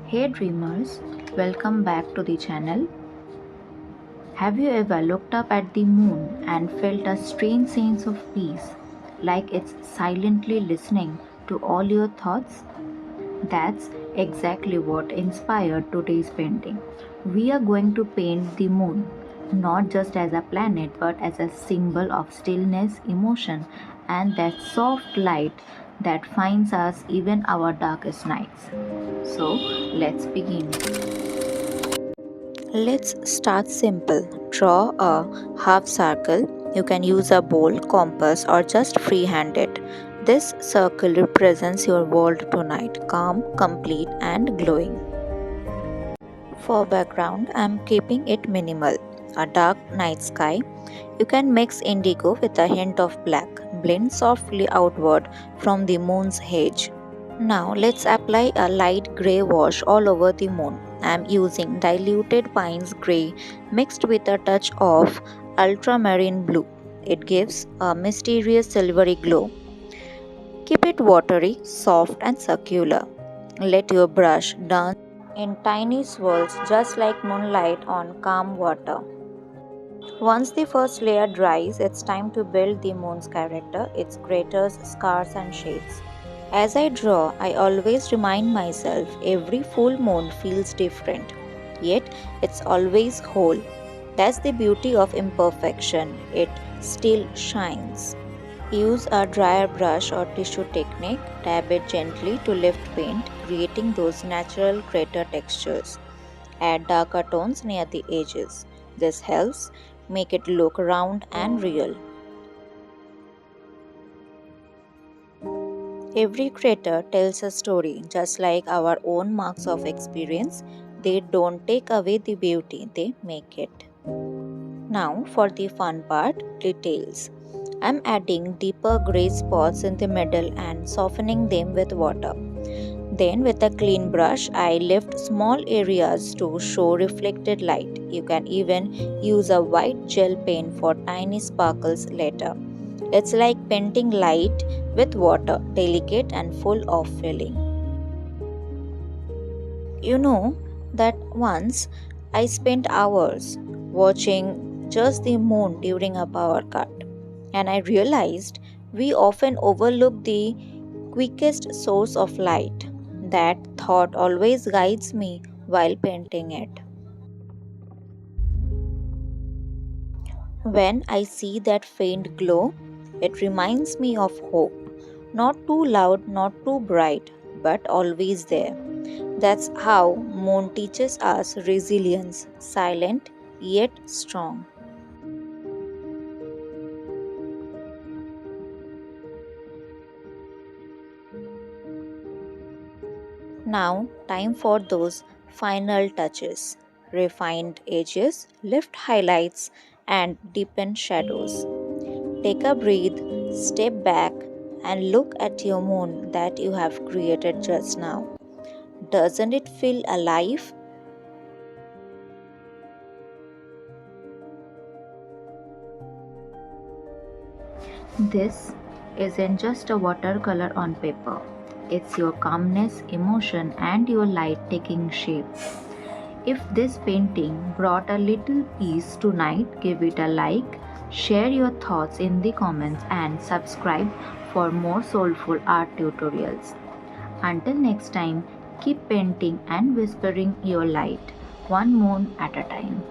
Hey dreamers, welcome back to the channel. Have you ever looked up at the moon and felt a strange sense of peace, like it's silently listening to all your thoughts? That's exactly what inspired today's painting. We are going to paint the moon, not just as a planet but as a symbol of stillness, emotion, and that soft light that finds us even our darkest nights. So, let's begin. Let's start simple. Draw a half circle. You can use a bowl, compass, or just freehand it. This circle represents your world tonight, calm, complete, and glowing. For background, I'm keeping it minimal. A dark night sky. You can mix indigo with a hint of black. Blend softly outward from the moon's edge. Now let's apply a light grey wash all over the moon. I am using diluted Pines grey mixed with a touch of ultramarine blue. It gives a mysterious silvery glow. Keep it watery, soft and circular. Let your brush dance in tiny swirls just like moonlight on calm water. Once the first layer dries, it's time to build the moon's character, its craters, scars, and shapes. As I draw, I always remind myself every full moon feels different, yet it's always whole. That's the beauty of imperfection, it still shines. Use a dryer brush or tissue technique, dab it gently to lift paint, creating those natural crater textures. Add darker tones near the edges. This helps make it look round and real. Every crater tells a story, just like our own marks of experience. They don't take away the beauty, they make it. Now for the fun part, details. I'm adding deeper gray spots in the middle and softening them with water. Then with a clean brush, I lift small areas to show reflected light. You can even use a white gel pen for tiny sparkles later. It's like painting light with water, delicate and full of feeling. You know that once I spent hours watching just the moon during a power cut, and I realized we often overlook the quickest source of light. That thought always guides me while painting it. When I see that faint glow, it reminds me of hope. Not too loud, not too bright, but always there. That's how moon teaches us resilience, silent yet strong. Now, time for those final touches. Refined edges, lift highlights, and deepen shadows. Take a breath, step back, and look at your moon that you have created just now. Doesn't it feel alive? This isn't just a watercolor on paper. It's your calmness, emotion, and your light taking shape. If this painting brought a little peace tonight, give it a like, share your thoughts in the comments, and subscribe for more soulful art tutorials. Until next time, keep painting and whispering your light, one moon at a time.